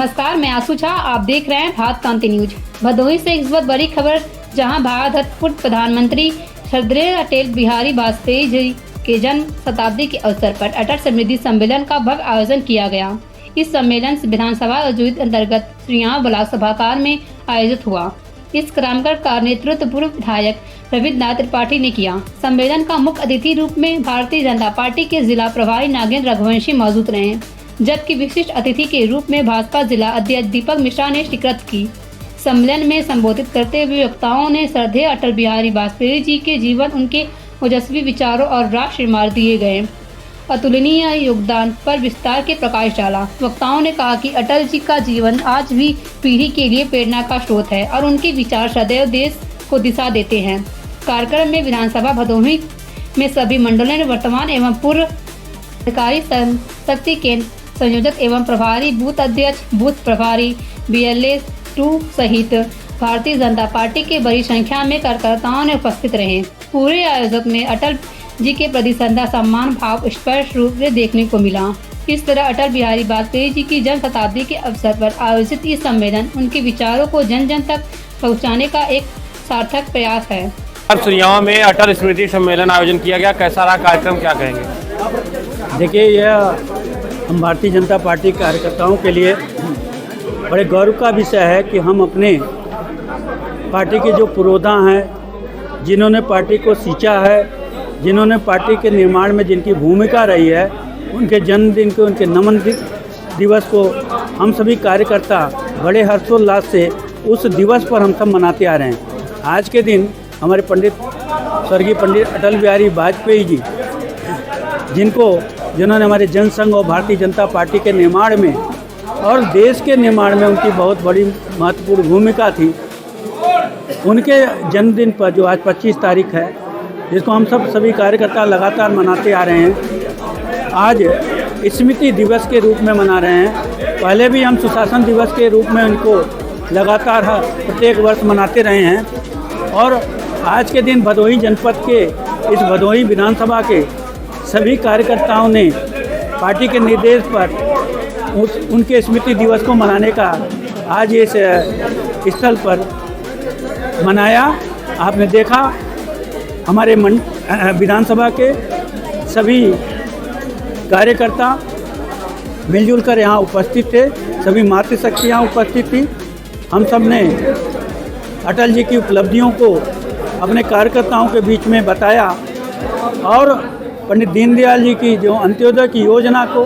नमस्कार, मैं आशु झा। आप देख रहे हैं भारत क्रांति न्यूज। भदोही से इस वक्त बड़ी खबर, जहां भारत पूर्व प्रधानमंत्री श्रद्धेय अटल बिहारी वाजपेयी जी के जन्म शताब्दी के अवसर पर अटल स्मृति सम्मेलन का भव्य आयोजन किया गया। इस सम्मेलन विधानसभा आयोजित अंतर्गत श्रीयांव ब्लॉक सभागार में आयोजित हुआ। इस कार्यक्रम का नेतृत्व पूर्व विधायक रविन्द्रनाथ त्रिपाठी ने किया। सम्मेलन का मुख्य अतिथि रूप में भारतीय जनता पार्टी के जिला प्रभारी नागेंद्र रघुवंशी मौजूद रहे, जबकि विशिष्ट अतिथि के रूप में भाजपा जिला अध्यक्ष दीपक मिश्रा ने शिरकत की। सम्मेलन में संबोधित करते हुए वक्ताओं ने श्रद्धेय अटल बिहारी वाजपेयी जी के जीवन, उनके ओजस्वी विचारों और राष्ट्र निर्माण दिए गए अतुलनीय योगदान पर विस्तार के प्रकाश डाला। वक्ताओं ने कहा कि अटल जी का जीवन आज भी पीढ़ी के लिए प्रेरणा का स्रोत है और उनके विचार सदैव देश को दिशा देते हैं। कार्यक्रम में विधानसभा भदोही में सभी मंडलों ने वर्तमान एवं पूर्व सरकारी शक्ति केंद्र संयोजक एवं प्रभारी, बूथ अध्यक्ष, बूथ प्रभारी, BLA 2 सहित भारतीय जनता पार्टी के बड़ी संख्या में कार्यकर्ताओं ने उपस्थित रहे। पूरे आयोजक में अटल जी के प्रति श्रद्धा सम्मान भाव स्पष्ट रूप से देखने को मिला। इस तरह अटल बिहारी वाजपेयी जी की जन्म शताब्दी के अवसर पर आयोजित इस सम्मेलन उनके विचारों को जन जन तक पहुँचाने का एक सार्थक प्रयास है। श्रीयांव में अटल स्मृति सम्मेलन आयोजन किया गया, कैसा रहा कार्यक्रम, क्या कहेंगे? देखिए, यह हम भारतीय जनता पार्टी कार्यकर्ताओं के लिए बड़े गौरव का विषय है कि हम अपने पार्टी के जो पुरोधा हैं, जिन्होंने पार्टी को सींचा है, जिन्होंने पार्टी के निर्माण में जिनकी भूमिका रही है, उनके जन्मदिन को, उनके नमन दिवस को हम सभी कार्यकर्ता बड़े हर्षोल्लास से उस दिवस पर हम सब मनाते आ रहे हैं। आज के दिन हमारे स्वर्गीय पंडित अटल बिहारी वाजपेयी जी, जिन्होंने हमारे जनसंघ और भारतीय जनता पार्टी के निर्माण में और देश के निर्माण में उनकी बहुत बड़ी महत्वपूर्ण भूमिका थी, उनके जन्मदिन पर जो आज 25 तारीख है, जिसको हम सभी कार्यकर्ता लगातार मनाते आ रहे हैं, आज स्मृति दिवस के रूप में मना रहे हैं। पहले भी हम सुशासन दिवस के रूप में उनको लगातार प्रत्येक वर्ष मनाते रहे हैं और आज के दिन भदोही जनपद के इस भदोही विधानसभा के सभी कार्यकर्ताओं ने पार्टी के निर्देश पर उनके स्मृति दिवस को मनाने का आज इस स्थल पर मनाया। आपने देखा, हमारे विधानसभा के सभी कार्यकर्ता मिलजुल कर यहाँ उपस्थित थे, सभी मातृशक्तियाँ उपस्थित थी। हम सब ने अटल जी की उपलब्धियों को अपने कार्यकर्ताओं के बीच में बताया और पंडित दीनदयाल जी की जो अंत्योदय की योजना को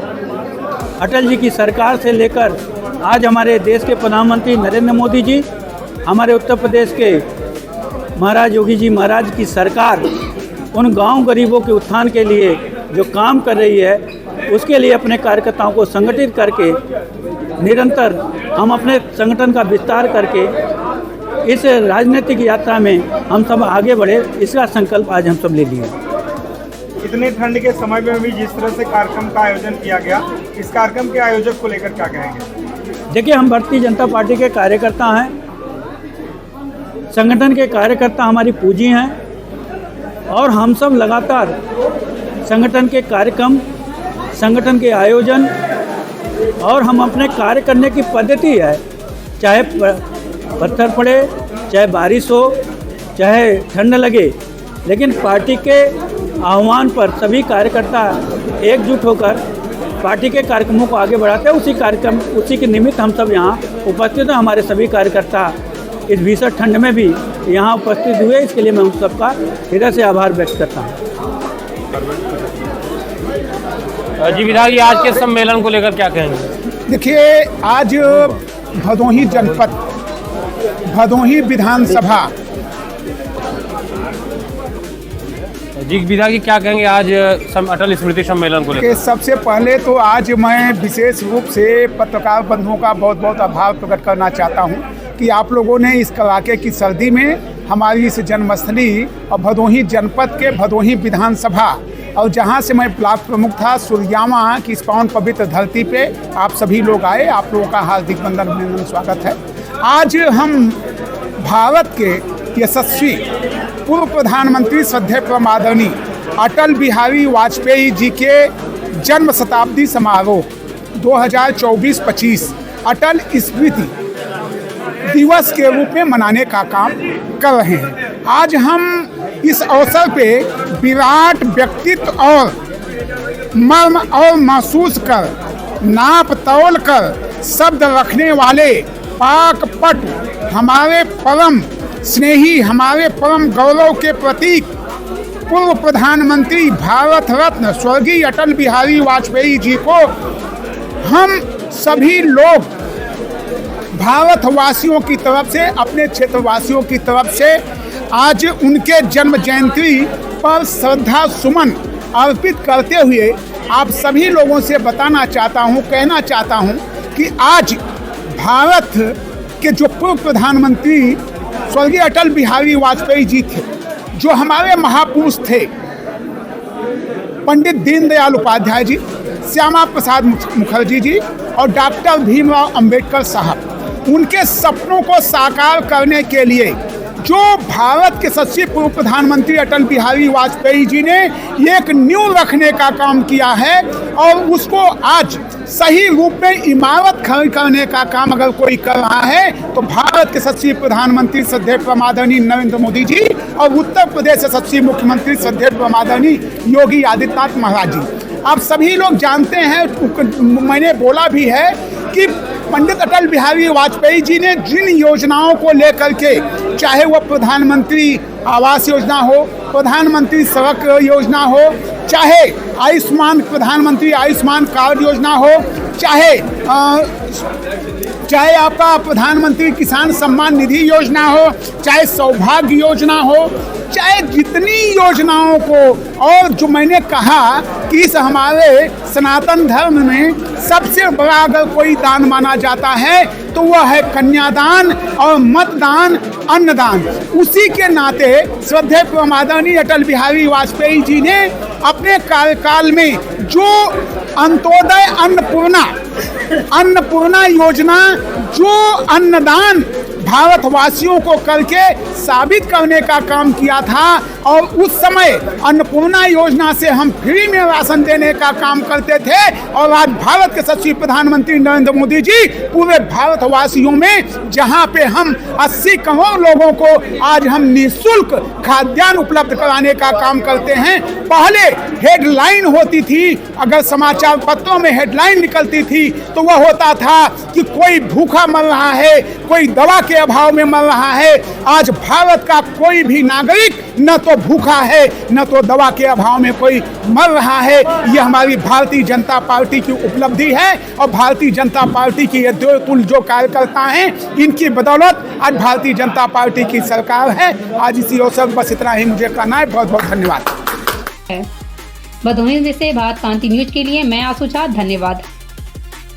अटल जी की सरकार से लेकर आज हमारे देश के प्रधानमंत्री नरेंद्र मोदी जी, हमारे उत्तर प्रदेश के महाराज योगी जी महाराज की सरकार उन गांव गरीबों के उत्थान के लिए जो काम कर रही है, उसके लिए अपने कार्यकर्ताओं को संगठित करके निरंतर हम अपने संगठन का विस्तार करके इस राजनीतिक यात्रा में हम सब आगे बढ़े, इसका संकल्प आज हम सब ले लिए। इतने ठंड के समय में भी जिस तरह से कार्यक्रम का आयोजन किया गया, इस कार्यक्रम के आयोजक को लेकर क्या कहेंगे? देखिए, हम भारतीय जनता पार्टी के कार्यकर्ता हैं, संगठन के कार्यकर्ता हमारी पूंजी हैं और हम सब लगातार संगठन के कार्यक्रम, संगठन के आयोजन और हम अपने कार्य करने की पद्धति है, चाहे पत्थर पड़े, चाहे बारिश हो, चाहे ठंड लगे, लेकिन पार्टी के आह्वान पर सभी कार्यकर्ता एकजुट होकर पार्टी के कार्यक्रमों को आगे बढ़ाते हैं। उसी के निमित्त हम सब यहाँ उपस्थित हैं। हमारे सभी कार्यकर्ता इस भीषण ठंड में भी यहाँ उपस्थित हुए, इसके लिए मैं उन सबका हृदय से आभार व्यक्त करता हूँ। जी विधायक जी, आज के सम्मेलन को लेकर क्या कहेंगे? देखिए, आज भदोही जनपद, भदोही विधानसभा, जी विधायक जी क्या कहेंगे आज अटल स्मृति सम्मेलन को लेकर? सबसे पहले तो आज मैं विशेष रूप से पत्रकार बंधुओं का बहुत बहुत आभार प्रकट करना चाहता हूं कि आप लोगों ने इस कड़ाके की सर्दी में हमारी इस जन्मस्थली और भदोही जनपद के भदोही विधानसभा और जहां से मैं ब्लॉक प्रमुख था, श्रीयांव की इस पावन पवित्र धरती पे आप सभी लोग आए। आप लोगों का हार्दिक वंदन, अभिनंदन, स्वागत है। आज हम भारत के यशस्वी पूर्व प्रधानमंत्री श्रद्धेय परम आदरणीय अटल बिहारी वाजपेयी जी के जन्म शताब्दी समारोह 2024-25 अटल स्मृति दिवस के रूप में मनाने का काम कर रहे हैं। आज हम इस अवसर पे विराट व्यक्तित्व और मर्म और महसूस कर, नाप तौल कर शब्द रखने वाले पाक पटु, हमारे परम स्नेही, हमारे परम गौरव के प्रतीक पूर्व प्रधानमंत्री भारत रत्न स्वर्गीय अटल बिहारी वाजपेयी जी को हम सभी लोग भारतवासियों की तरफ से, अपने क्षेत्रवासियों की तरफ से आज उनके जन्म जयंती पर श्रद्धा सुमन अर्पित करते हुए आप सभी लोगों से बताना चाहता हूं, कहना चाहता हूं कि आज भारत के जो पूर्व प्रधानमंत्री स्वर्गीय अटल बिहारी वाजपेयी जी थे, जो हमारे महापुरुष थे, पंडित दीनदयाल उपाध्याय जी, श्यामा प्रसाद मुखर्जी जी और डॉक्टर भीमराव अंबेडकर साहब, उनके सपनों को साकार करने के लिए जो भारत के सच्चे पूर्व प्रधानमंत्री अटल बिहारी वाजपेयी जी ने एक नींव रखने का काम किया है और उसको आज सही रूप में इमारत खड़ी करने का काम अगर कोई कर रहा है तो भारत के सच्चे प्रधानमंत्री श्रद्धेय प्रमादरणीय नरेंद्र मोदी जी और उत्तर प्रदेश के सच्चे मुख्यमंत्री श्रद्धेय प्रमादरणीय योगी आदित्यनाथ महाराज जी। आप सभी लोग जानते हैं, मैंने बोला भी है कि पंडित अटल बिहारी वाजपेयी जी ने जिन योजनाओं को लेकर के, चाहे वो प्रधानमंत्री आवास योजना हो, प्रधानमंत्री सड़क योजना हो, चाहे प्रधानमंत्री आयुष्मान कार्ड योजना हो, चाहे आपका प्रधानमंत्री किसान सम्मान निधि योजना हो, चाहे सौभाग्य योजना हो, चाहे जितनी योजनाओं को, और जो मैंने कहा कि इस हमारे सनातन धर्म में सबसे बड़ा अगर कोई दान माना जाता है तो वह है कन्यादान और मतदान, अन्नदान। उसी के नाते श्रद्धेय प्रमादरणीय अटल बिहारी वाजपेयी जी ने अपने कार्यकाल में जो अंत्योदय अन्नपूर्णा योजना, जो अन्नदान भारतवासियों को करके साबित करने का काम किया था, और उस समय अन्नपूर्णा योजना से हम फ्री में राशन देने का काम करते थे, और आज भारत के सच्चे प्रधानमंत्री नरेंद्र मोदी जी पूरे भारतवासियों में, जहां पे हम 80 करोड़ लोगों को आज हम निःशुल्क खाद्यान्न उपलब्ध कराने का काम करते हैं। पहले हेडलाइन होती थी, अगर समाचार पत्रों में हेडलाइन निकलती थी तो वह होता था कि कोई भूखा मर रहा है, कोई दवा के अभाव में मर रहा है। आज भारत का कोई भी नागरिक न तो भूखा है, न तो दवा के अभाव में कोई मर रहा है। यह हमारी भारतीय जनता पार्टी की उपलब्धि है, और भारतीय जनता पार्टी की ये दो जो कार्यकर्ता हैं, इनकी बदौलत आज भारतीय जनता पार्टी की सरकार है। आज इसी अवसर बस इतना ही मुझे कहना है। बहुत बहुत धन्यवाद। भदोही से भारत क्रांति न्यूज के लिए मैं आशुचा, धन्यवाद।